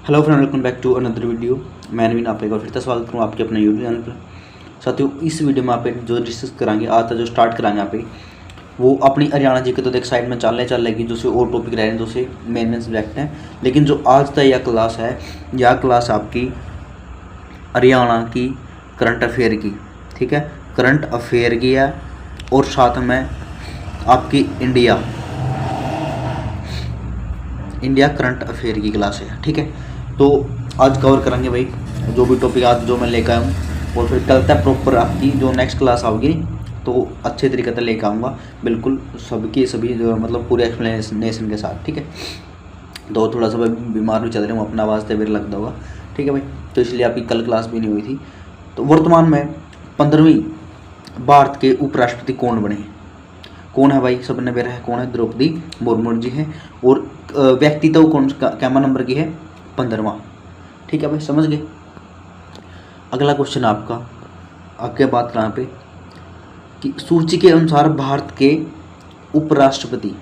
Hello friend, welcome back to another video. मैं नवीन आप एक बार फिर से स्वागत करूँ आपके अपने यूट्यूब चैनल पर। साथियों, इस वीडियो में आप जो डिस्कस कराएंगे आज जो स्टार्ट कराएंगे आप वो अपनी हरियाणा जी के तो देख साइड में चल लेगी जो से और टॉपिक रहे हैं जो से मेन सब्जेक्ट हैं। लेकिन जो आज तक यह क्लास है, यह क्लास आपकी हरियाणा की करंट अफेयर की, ठीक है, करंट अफेयर की है और साथ में आपकी इंडिया करंट अफेयर की क्लास है, ठीक है। तो आज कवर करेंगे भाई जो भी टॉपिक आज जो मैं लेकर आया हूँ, और फिर कल तक प्रॉपर आपकी जो नेक्स्ट क्लास आओगी तो अच्छे तरीके से लेकर आऊँगा, बिल्कुल सभी जो मतलब पूरे एक्सप्लेनेशन के साथ, ठीक है। तो थोड़ा सा बीमार भी चल रहे हूँ, अपना आवाज़ तबीर लगता होगा, ठीक है भाई। तो इसलिए आपकी कल क्लास भी नहीं हुई थी। तो वर्तमान में 15वीं भारत के उपराष्ट्रपति कौन बने? कौन है भाई? सबने बेरा है, कौन है? द्रौपदी मुर्मू जी हैं। और व्यक्ति तो कौन कैमा नंबर की है? 15वां, ठीक है भाई, समझ गए। अगला क्वेश्चन आपका आगे बात कहाँ पे कि सूची के अनुसार भारत के उपराष्ट्रपति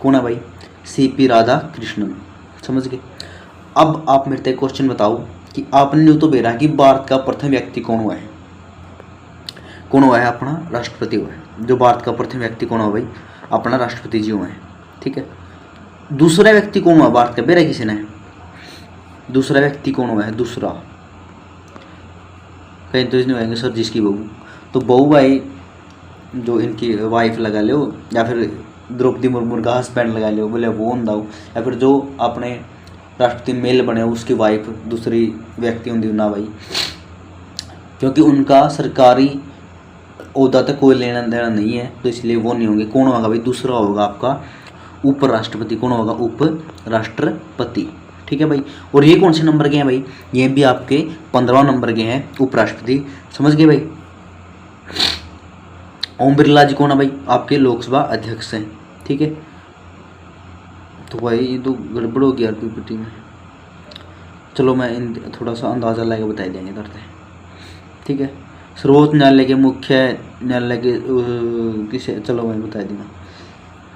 कौन है भाई? सीपी राधाकृष्णन, समझ गए। अब आप मेरे से क्वेश्चन बताओ कि आपने न्यू तो बेरा कि भारत का प्रथम व्यक्ति कौन हुआ है? कौन हुआ है? अपना राष्ट्रपति हुआ है। जो भारत का प्रथम व्यक्ति कौन हुआ भाई? अपना राष्ट्रपति जी हुए हैं, ठीक है। दूसरा व्यक्ति कौन हुआ भारत का? बेरा किसी ने दूसरा व्यक्ति कौन हुआ है? दूसरा कहीं तो इसने होंगे सर जिसकी बहू, तो बहू भाई जो इनकी वाइफ लगा लो, या फिर द्रौपदी मुर्मू का हस्बैंड लगा लो, बोले वो होंगे, या फिर जो अपने राष्ट्रपति मेल बने उसकी वाइफ दूसरी व्यक्ति होंगी ना भाई, क्योंकि उनका सरकारी ओहदा तक कोई लेना देना नहीं है, तो इसलिए वो नहीं होंगे। कौन होगा भाई? दूसरा होगा आपका उपराष्ट्रपति। कौन होगा? उपराष्ट्रपति, ठीक है भाई। और ये कौन से नंबर के हैं भाई? ये भी आपके 15वां नंबर के हैं उपराष्ट्रपति, समझ गए भाई। ओम बिरला जी कौन है भाई? आपके लोकसभा अध्यक्ष हैं, ठीक है। तो भाई ये तो गड़बड़ हो गया पीपीटी में, चलो मैं थोड़ा सा अंदाज़ा लगा बता देंगे करते हैं, ठीक है। सर्वोच्च न्यायालय के मुख्य न्यायालय के किसे, चलो मैं बता दूंगा।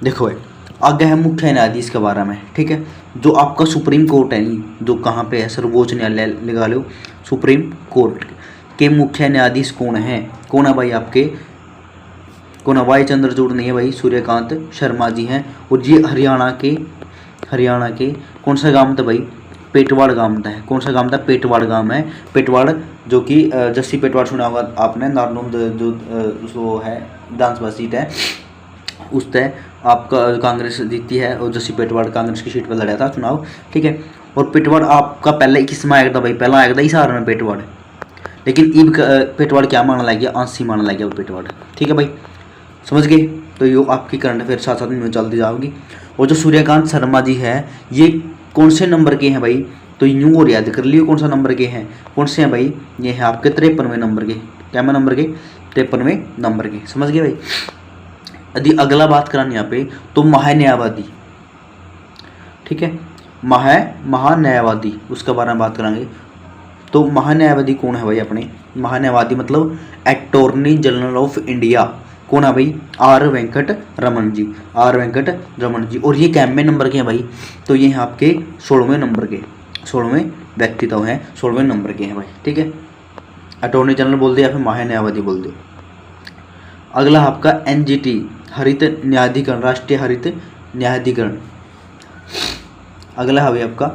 देखो भाई आगे है मुख्य न्यायाधीश के बारे में, ठीक है। जो आपका सुप्रीम कोर्ट है नहीं, जो कहाँ पे है, सर्वोच्च न्यायालय लगा लो, सुप्रीम कोर्ट के मुख्य न्यायाधीश कौन है? कौन है भाई? आपके कौन है? वाई चंद्रचूड़ नहीं है भाई, सूर्यकांत शर्मा जी हैं। और ये हरियाणा के कौन सा गांव था भाई? पेटवाड़ गांव था। कौन सा गांव था? पेटवाड़ गांव है। पेटवाड़ जो कि जस्सी पेटवाड़ सुना होगा आपने, नारनूंद जो है विधानसभा सीट है, उस तय आपका कांग्रेस जीती है और जस्सी पेटवाड़ कांग्रेस की सीट पर लड़ा था चुनाव, ठीक है। और पेटवाड़ आपका पहले किसमें आया था भाई? पहला आया था हिसार में पेटवाड़, लेकिन इब पेटवाड़ क्या माना लग गया? आंसी माना लग गया पेटवाड़, ठीक है भाई, समझ गए। तो ये आपकी करंट अफेयर साथ साथ में चलती जाओगी। और जो सूर्यकांत शर्मा जी है ये कौन से नंबर के हैं भाई? तो यूँ और याद कर लियो कौन सा नंबर के हैं, कौन से हैं भाई? ये हैं आपके 53वें नंबर के। क्या नंबर के? 53वें नंबर के, समझ गए भाई। यदि अगला बात करानी यहाँ पे तो महान्यायवादी, ठीक है, महान्यायवादी उसके बारे में बात करेंगे। तो महान्यायवादी कौन है भाई? अपने महान्यायवादी मतलब अटॉर्नी जनरल ऑफ इंडिया कौन है भाई? R Venkat Raman ji, R Venkat Raman ji. और ये कैम में नंबर के हैं भाई? तो ये हैं आपके 16वें नंबर के, 16वें व्यक्ति तो हैं, 16वें नंबर के हैं भाई, ठीक है। अटॉर्नी जनरल बोल दे या फिर महान्यायवादी बोल दे। अगला आपका एनजीटी हरित न्यायाधिकरण, राष्ट्रीय हरित न्यायाधिकरण। अगला है भाई आपका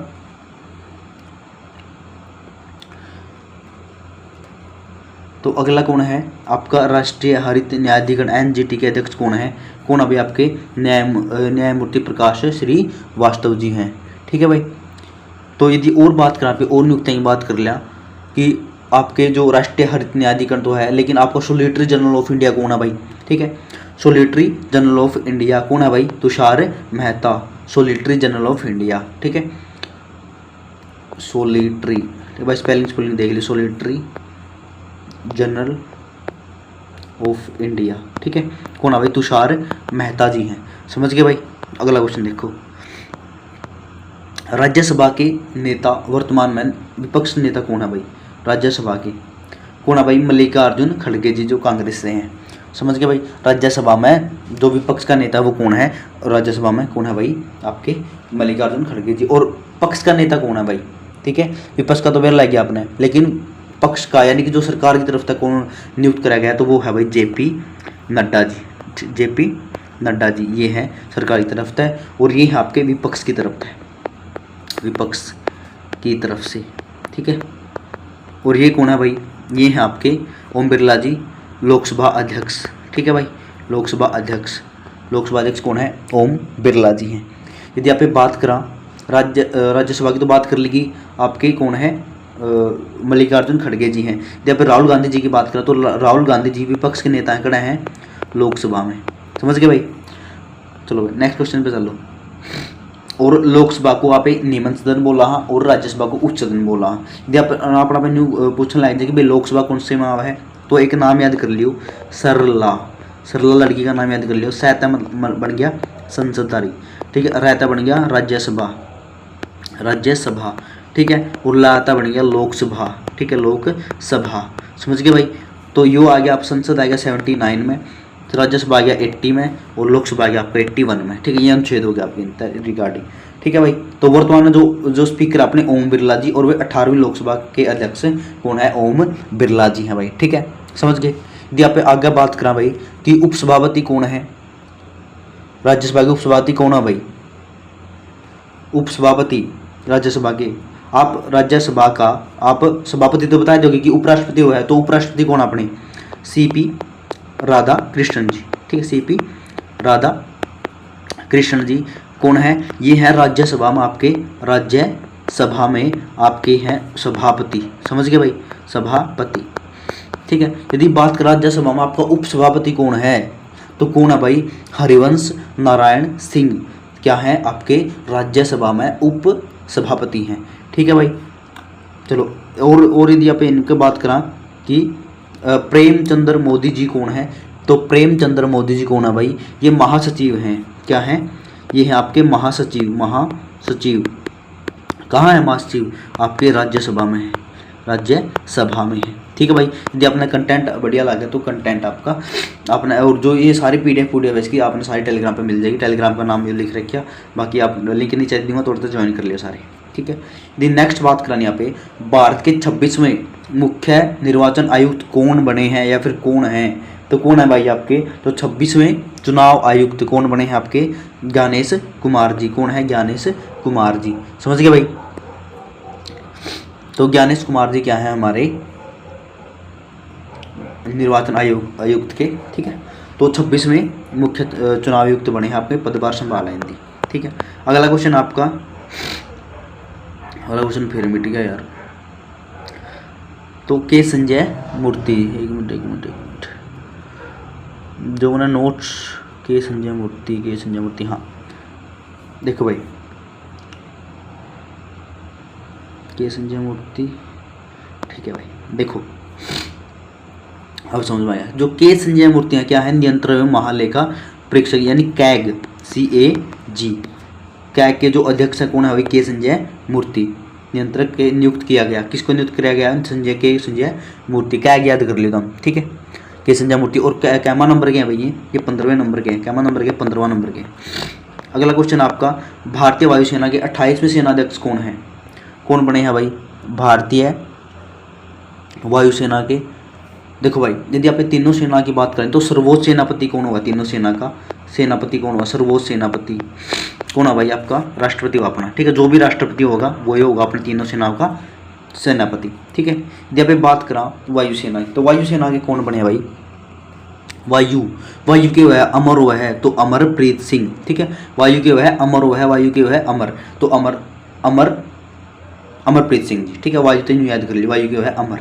तो अगला कौन है आपका? राष्ट्रीय हरित न्यायाधिकरण एनजीटी के अध्यक्ष कौन है? कौन अभी आपके न्यायमूर्ति प्रकाश श्रीवास्तव जी हैं, ठीक है भाई। तो यदि और बात करें पे और नियुक्तियों की बात कर लिया कि आपके जो राष्ट्रीय हरित न्यायाधिकरण तो है, लेकिन आपका सोलिसिटर जनरल ऑफ इंडिया कौन है भाई? ठीक है, सोलिसिटर जनरल ऑफ इंडिया कौन है भाई? Tushar Mehta, solicitor general of India, ठीक है। सोलिसिटर भाई स्पेलिंग देख ली, सोलिसिटर जनरल ऑफ इंडिया, ठीक है। कौन है भाई? तुषार मेहता जी हैं, समझ गए भाई। अगला क्वेश्चन देखो, राज्यसभा के नेता वर्तमान में विपक्ष नेता कौन है भाई? राज्यसभा के कौन है भाई? मल्लिकार्जुन खड़गे जी जो कांग्रेस से हैं, समझ गए भाई। राज्यसभा में जो विपक्ष का नेता वो कौन है? राज्यसभा में कौन है भाई? आपके मल्लिकार्जुन खड़गे जी। और पक्ष का नेता कौन है भाई? ठीक है। विपक्ष का तो बिरला गया आपने, लेकिन पक्ष का यानी कि जो सरकार की तरफ तक कौन नियुक्त कराया गया तो वो है भाई जेपी नड्डा जी। जेपी नड्डा जी ये है सरकार की तरफ है, और ये है आपके विपक्ष की तरफ है, विपक्ष की तरफ से, ठीक है। और ये कौन है भाई, ये है आपके ओम बिरला जी लोकसभा अध्यक्ष, ठीक है भाई। लोकसभा अध्यक्ष कौन है, ओम बिरला जी हैं। यदि आप बात करा राज्यसभा की तो बात कर लेगी आपके कौन है, मल्लिकार्जुन खड़गे जी हैं। यदि आप राहुल गांधी जी की बात करें तो राहुल गांधी जी विपक्ष के नेता खड़े हैं लोकसभा में, समझ गए भाई। चलो भाई नेक्स्ट क्वेश्चन पे चलो। और लोकसभा को आप नियमन सदन बोला हाँ, और राज्यसभा को उच्च सदन बोला हाँ। यदि आप अपना न्यू पूछने लग जाए कि भाई लोकसभा कौन से में है, तो एक नाम याद कर लियो, सरला लड़की का नाम याद कर लियो। सहता बन गया संसददारी, ठीक है। रहता बन गया राज्यसभा, ठीक है। और लाता बन गया लोकसभा, ठीक है, लोकसभा, समझ गए भाई। तो यो आ गया आप संसद आ गया 79 में, तो राज्यसभा आ गया 80 में, और लोकसभा आ गया आपका 81 में, ठीक है। ये अनुच्छेद हो गया आपके रिगार्डिंग, ठीक है भाई। तो वर्तमान में जो स्पीकर अपने ओम बिरला जी, और वे 18वीं लोकसभा के अध्यक्ष कौन है, ओम बिरला जी हैं भाई, ठीक है, समझ गए। यदि आप आगे बात करा भाई कि उपसभापति कौन है, राज्यसभा के उपसभापति कौन है भाई, उपसभापति राज्यसभा के, आप राज्यसभा का आप सभापति तो बता दोगे कि उपराष्ट्रपति हुआ है, तो उपराष्ट्रपति कौन अपने, सीपी राधा कृष्णन जी, ठीक है। सीपी राधा कृष्णन जी कौन है, ये है राज्यसभा में आपके, राज्यसभा में आपके हैं सभापति, समझ गए भाई, सभापति, ठीक है। यदि बात करें राज्यसभा में आपका उपसभापति कौन है, तो कौन है भाई, हरिवंश नारायण सिंह, क्या है आपके राज्यसभा में उप सभापति हैं, ठीक है भाई। चलो और यदि आप इनके बात करें कि प्रेमचंद्र मोदी जी कौन है, तो प्रेमचंद्र मोदी जी कौन है भाई, ये महासचिव हैं, क्या हैं, ये हैं आपके महासचिव। कहाँ है महासचिव, आपके राज्यसभा में है, राज्यसभा में है, ठीक है भाई। यदि आपने कंटेंट बढ़िया लगे तो कंटेंट आपका आपने, और जो ये सारी पीडीएफ इसकी आपने सारी टेलीग्राम पे मिल जाएगी, टेलीग्राम का नाम ये लिख रखिया, बाकी आप लिंक नीचे दूंगा तो ज्वाइन कर लियो सारे, ठीक है। यदि नेक्स्ट बात करानी यहाँ पे, भारत के 26वें मुख्य निर्वाचन आयुक्त कौन बने हैं या फिर कौन हैं, तो कौन है भाई आपके, तो 26वें चुनाव आयुक्त कौन बने हैं आपके, ज्ञानेश कुमार जी, कौन है, ज्ञानेश कुमार जी, समझ गए भाई। तो ज्ञानेश कुमार जी क्या है हमारे निर्वाचन आयुक्त के, ठीक है। तो 26वें मुख्य चुनाव आयुक्त बने हैं आपके, पदभार संभाला हिंदी, ठीक है। अगला क्वेश्चन आपका, अगला क्वेश्चन फिर मिट गया यार। तो के संजय मूर्ति, एक मिनट जो मैंने नोट्स, के संजय मूर्ति, हाँ देखो भाई, के संजय मूर्ति, ठीक है भाई। देखो अब समझ में आया, जो के संजय मूर्तियाँ क्या है, नियंत्रक एवं महालेखा परीक्षक यानी कैग, CAG, कैग के जो अध्यक्ष है कौन है भाई, के संजय मूर्ति। नियंत्रक के नियुक्त किया गया, किसको नियुक्त किया गया, संजय मूर्ति, कैग याद कर लेगा, ठीक है, के संजय मूर्ति। और कैमा नंबर के हैं भाई, ये 15वें नंबर के हैं, कैमा नंबर के 15वां नंबर के। अगला क्वेश्चन आपका, भारतीय वायुसेना के 28वें सेनाध्यक्ष कौन है, कौन बने हैं भाई, भारतीय वायुसेना के। देखो भाई यदि आप तीनों सेना की बात करें तो सर्वोच्च सेनापति कौन होगा, तीनों सेना का सेनापति कौन होगा, सर्वोच्च सेनापति कौन है भाई, आपका राष्ट्रपति होगा अपना, ठीक है। जो भी राष्ट्रपति होगा वही होगा अपने तीनों सेनाओं का सेनापति, ठीक है। यदि आप बात करा वायुसेना की, तो वायुसेना के कौन बने भाई, वायु के वह अमर हुआ है, तो अमरप्रीत सिंह, ठीक है। वायु के वह अमर हुआ है, वायु के वह अमर, तो अमरप्रीत सिंह जी, ठीक है। वायु तो याद कर ली, वायु के वह अमर,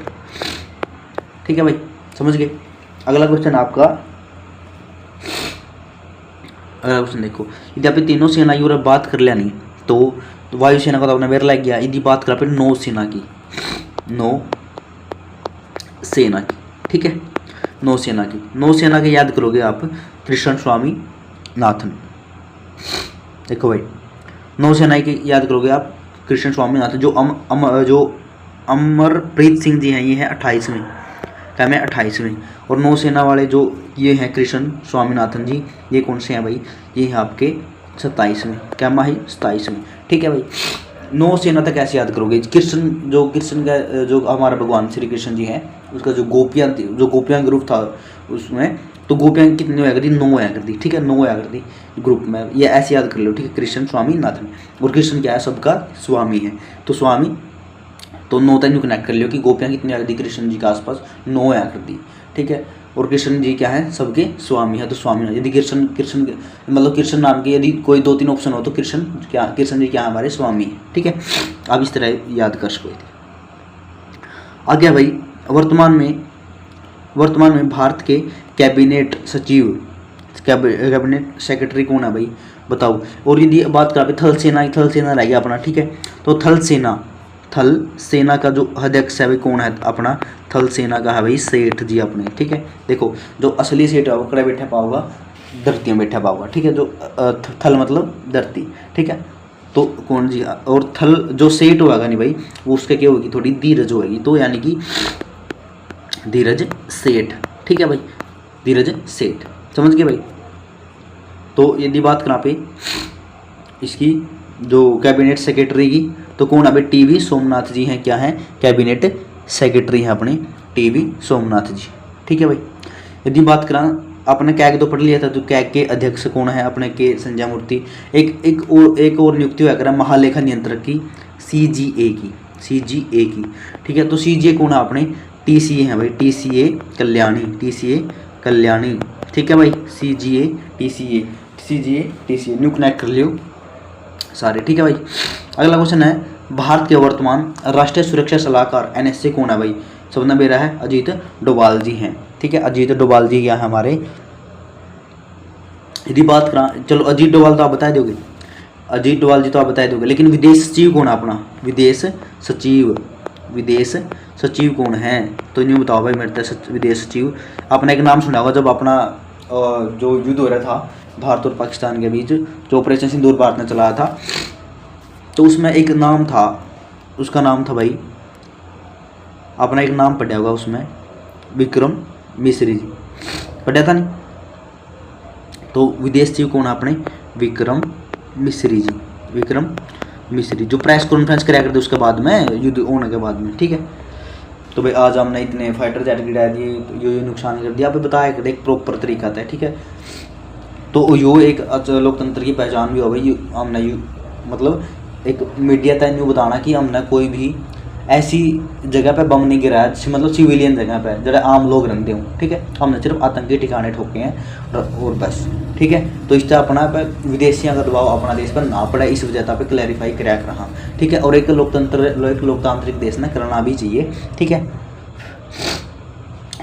ठीक है भाई, समझ गए। अगला क्वेश्चन आपका, अगला क्वेश्चन देखो, यदि आप तीनों सेना की बात कर लिया नहीं तो वायुसेना का तो आपने बेर लग गया। यदि बात करा फिर नौसेना की, ठीक है, नौसेना के याद करोगे आप कृष्ण स्वामी नाथन। देखो भाई नौसेना की याद करोगे आप कृष्ण स्वामी नाथन। जो अमरप्रीत सिंह जी हैं ये हैं 28वें, क्या में 28वें। और नौसेना वाले जो ये हैं कृष्ण स्वामीनाथन जी, ये कौन से हैं भाई, ये हैं आपके 27वें, क्या माही 27वें, ठीक है भाई। नौसेना तक ऐसे याद करोगे। कृष्ण का जो हमारा भगवान श्री कृष्ण जी हैं, उसका जो गोपियाँ ग्रुप था उसमें, तो गोपियाँ कितनी होया करती, 9 होया करती, ठीक है, 9 होया करती ग्रुप में, ये ऐसे याद कर लो, ठीक है। कृष्ण स्वामी नाथ में, और कृष्ण क्या है, सबका स्वामी है, तो स्वामी तो 9 तक कनेक्ट कर लियो कि गोपियाँ कितनी आया करती कृष्ण जी के आसपास, 9 होया करती, ठीक है। और कृष्ण जी क्या है, सबके स्वामी है, तो स्वामी यदि कृष्ण मतलब कृष्ण नाम के यदि कोई 2-3 ऑप्शन हो तो कृष्ण जी क्या है, हमारे स्वामी है, ठीक है। आप इस तरह याद कर सको। आगे भाई, वर्तमान में भारत के कैबिनेट सेक्रेटरी कौन है भाई, बताओ। और यदि बात करें थल सेना रह गया अपना, ठीक है। तो थल सेना का जो अध्यक्ष है भाई कौन है अपना, थल सेना का है भाई सेठ जी अपने, ठीक है। देखो जो असली सेठ है वो कड़े बैठा पाओगा, धरती में बैठा पाओगा, ठीक है। जो थल मतलब धरती, ठीक है। तो कौन जी, और थल जो सेठ होगा नहीं भाई, वो उसके क्या होगी, थोड़ी धीरज होगी, तो यानी कि धीरज सेठ, ठीक है भाई, धीरज सेठ, समझ गए भाई। तो यदि बात करा पे इसकी जो कैबिनेट सेक्रेटरी की, तो कौन है भाई, टीवी सोमनाथ जी हैं, क्या हैं, कैबिनेट सेक्रेटरी हैं अपने टीवी सोमनाथ जी, ठीक है भाई। यदि बात करा आपने कैग तो पढ़ लिया था, तो कैग के अध्यक्ष कौन है अपने, के संजय मूर्ति। एक और नियुक्ति हुआ करा महालेखा नियंत्रक की, CGA की, ठीक है। तो CGA कौन है अपने, TCA है भाई, TCA कल्याणी, ठीक है भाई। CGA TCA न्यू कनेक्ट कर लियो सारे, ठीक है भाई। अगला क्वेश्चन है, भारत के वर्तमान राष्ट्रीय सुरक्षा सलाहकार NSA कौन है भाई, सबने मेरा है अजीत डोभाल जी हैं, ठीक है। अजीत डोभाल जी क्या है हमारे। यदि बात करा, चलो अजीत डोभाल तो आप बता दोगे, लेकिन विदेश सचिव कौन है अपना, विदेश सचिव कौन है, तो न्यू बताओ भाई मेरे तक। विदेश सचिव आपने एक नाम सुना होगा, जब अपना जो युद्ध हो रहा था भारत और पाकिस्तान के बीच, जो ऑपरेशन सिंदूर भारत ने चलाया था, तो उसमें एक नाम था, उसका नाम था भाई, अपना एक नाम पढ़ा होगा उसमें, विक्रम मिश्री जी, पढ़ा था नहीं। तो विदेश सचिव कौन है अपने, विक्रम मिश्री जी, जो प्रेस कॉन्फ्रेंस कराया करते उसके बाद में, युद्ध होने के बाद में, ठीक है। तो भाई आज हमने इतने फाइटर जेट गिरा दिए, तो ये नुकसान कर दिया, आप बताया करते एक प्रॉपर तरीका था, ठीक है। तो यो एक लोकतंत्र की पहचान भी हो भाई, हमने मतलब एक मीडिया तक न्यू बताना कि हमने कोई भी ऐसी जगह पे बम नहीं गिराया, मतलब सिविलियन जगह पे जरा आम लोग रहते हों, ठीक है। हमने सिर्फ आतंकी ठिकाने ठोके हैं और बस, ठीक है। तो इस तरह अपना पे विदेशियों का दबाव अपना देश पर ना पड़ा, इस वजह पे क्लैरिफाई कराया कर रहा, ठीक है। और एक लोकतांत्रिक देश में करना भी चाहिए, ठीक है।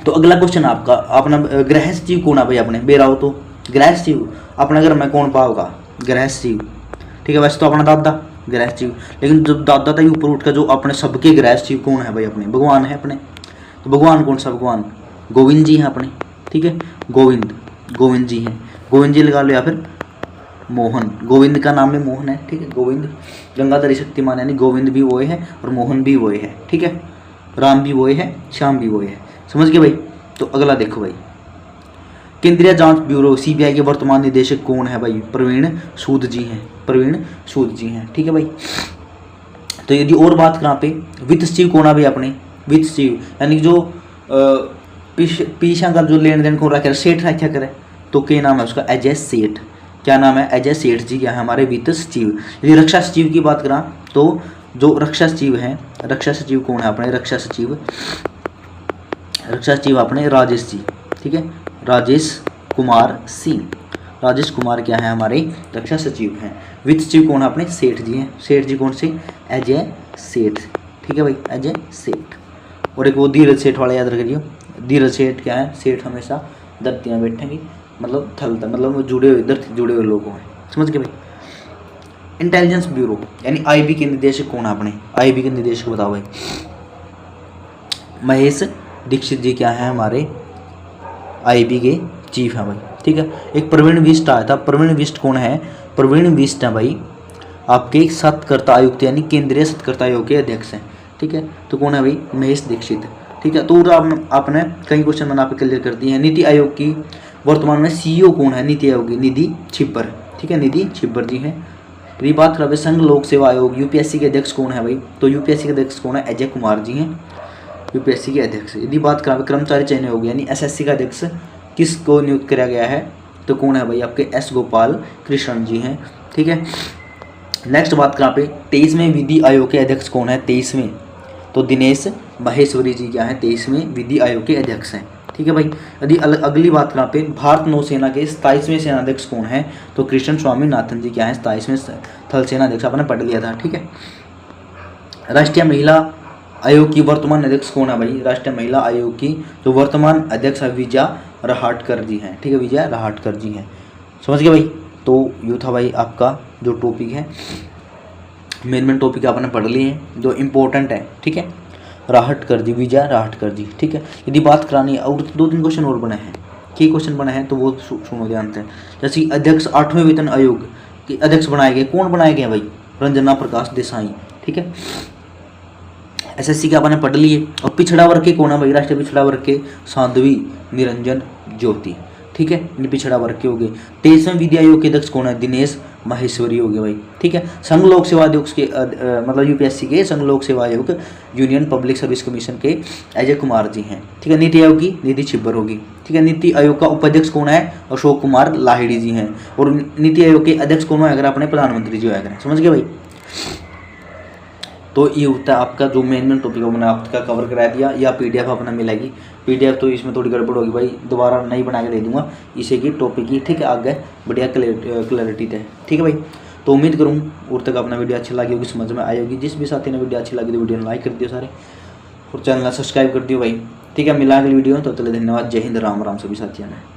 तो अगला क्वेश्चन आपका, अपना गृह सचिव कौन है भाई अपने, बेराओ तो गृह सचिव अपना घर में कौन पाओगा, गृह सचिव, ठीक है। वैसे तो अपना दादा गृह सचिव, लेकिन जब दादा था ऊपर उठ कर जो अपने सबके गृह सचिव कौन है भाई अपने, भगवान है अपने। तो भगवान कौन सा, भगवान गोविंद जी हैं अपने, ठीक है। गोविंद जी हैं, गोविंद जी लगा लो, या फिर मोहन, गोविंद का नाम में मोहन है, ठीक है। गोविंद गंगाधरी शक्तिमान, यानी गोविंद भी वो है और मोहन भी वो है, ठीक है। राम भी वो है, श्याम भी वो है, समझ गए भाई। तो अगला देखो भाई, केंद्रीय जांच ब्यूरो CBI के वर्तमान निदेशक कौन है भाई, प्रवीण सूद जी हैं, ठीक है भाई। तो यदि और बात करा पे वित्त सचिव कौन है भाई अपने, वित्त सचिव यानी जो पीछा का जो लेन देन कौन रखे, सेठ रखा करे, तो क्या नाम है उसका, अजय सेठ, क्या नाम है, अजय सेठ जी क्या है हमारे वित्त सचिव। यदि रक्षा सचिव की बात करा, तो जो रक्षा सचिव कौन है अपने, रक्षा सचिव अपने राजेश जी, ठीक है, राजेश कुमार क्या है हमारे रक्षा सचिव हैं। वित्त सचिव कौन है अपने, सेठ जी हैं, सेठ जी कौन से, अजय सेठ, ठीक है भाई, अजय सेठ। और एक वो धीरज सेठ वाला याद रखिए, धीरज सेठ क्या है, सेठ हमेशा धरती में बैठेंगे, मतलब थल मतलब जुड़े हुए लोग हैं, समझ गए भाई। इंटेलिजेंस ब्यूरो यानी IB के निदेशक कौन है अपने, IB के निदेशक बताओ भाई, महेश दीक्षित जी क्या है हमारे IB के चीफ हैं भाई, ठीक है। एक प्रवीण बिष्ट आया था, प्रवीण बिष्ट कौन है, प्रवीण बिष्ट है भाई आपके सत्कर्ता आयुक्त यानी केंद्रीय सत्कर्ता आयोग के अध्यक्ष हैं, ठीक है। तो कौन है भाई, महेश दीक्षित, ठीक है। तो आपने कई क्वेश्चन बना पे क्लियर कर दिए हैं। नीति आयोग की वर्तमान में CEO कौन है, नीति आयोग की निधि छिब्बर, ठीक है, निधि छिब्बर जी हैं। यदि बात करें संघ लोक सेवा आयोग यूपीएससी के अध्यक्ष कौन है भाई, तो यूपीएससी के अध्यक्ष कौन है, अजय कुमार जी हैं यूपीएससी के अध्यक्ष। यदि बात करें कर्मचारी चयन आयोग यानी एसएससी का अध्यक्ष किसको नियुक्त किया गया है, तो कौन है भाई, आपके एस गोपाल कृष्ण जी हैं, ठीक है। नेक्स्ट बात करें पे 23वें विधि आयोग के अध्यक्ष कौन है, 23वें, तो दिनेश माहेश्वरी जी क्या है, 23वें विधि आयोग के अध्यक्ष हैं, ठीक है भाई। यदि अगली बात करें पे भारत नौसेना के 27वें सेनाध्यक्ष कौन है, तो कृष्ण स्वामी नाथन जी क्या है, 27वें थल सेनाध्यक्ष, आपने पढ़ लिया था, ठीक है। राष्ट्रीय महिला आयोग की वर्तमान अध्यक्ष कौन है भाई, राष्ट्रीय महिला आयोग की जो वर्तमान अध्यक्ष है विजया रहाटकर जी हैं, ठीक है, विजया रहाटकर जी हैं, समझ गए भाई। तो ये था भाई आपका जो टॉपिक है, मेन टॉपिक आपने पढ़ लिए हैं जो इम्पोर्टेंट है, ठीक है, राहटकर जी, विजया राहटकर जी, ठीक है। यदि बात करानी है और 2-3 क्वेश्चन और बने हैं, क्या क्वेश्चन बने हैं तो वो सुनो ध्यान से। जैसे अध्यक्ष 8वें वेतन आयोग के अध्यक्ष बनाए गए, कौन बनाए गए भाई, रंजना प्रकाश देसाई, ठीक है। एसएससी के आपने पढ़ लिए। और पिछड़ा वर्ग के कौन है भाई, राष्ट्रीय पिछड़ा वर्ग के साध्वी निरंजन ज्योति, ठीक है, ये पिछड़ा वर्ग के हो गए। 23वें विधि आयोग के अध्यक्ष कौन है, दिनेश माहेश्वरी हो गए भाई, ठीक है। संघ लोक सेवा आयोग के मतलब यूपीएससी के संघ लोक सेवा आयोग यूनियन पब्लिक सर्विस कमीशन के अजय कुमार जी हैं, ठीक है। नीति आयोग की नीति छिब्बर होगी, ठीक है। नीति आयोग का उपाध्यक्ष कौन है, अशोक कुमार लाहिड़ी जी हैं। और नीति आयोग के अध्यक्ष कौन है, अगर अपने प्रधानमंत्री जी अगर, समझ गए भाई। तो ये होता है आपका जो मेन टॉपिक है मैंने आपका कवर करा दिया। या पीडीएफ अपना मिलेगी, पीडीएफ तो इसमें थोड़ी गड़बड़ होगी भाई, दोबारा नई बना के दे दूंगा इसे की टॉपिक की, ठीक है, आगे बढ़िया क्लैरिटी थे, ठीक है भाई। तो उम्मीद करूँ और तक अपना वीडियो अच्छी लगी होगी, समझ में आई होगी। जिस भी साथी ने वीडियो अच्छी लगी तो वीडियो लाइक कर दियो सारे, और चैनल सब्सक्राइब कर दियो भाई, ठीक है। मिला अगली वीडियो, तो चले धन्यवाद, जय हिंद, राम राम सभी साथियों ने।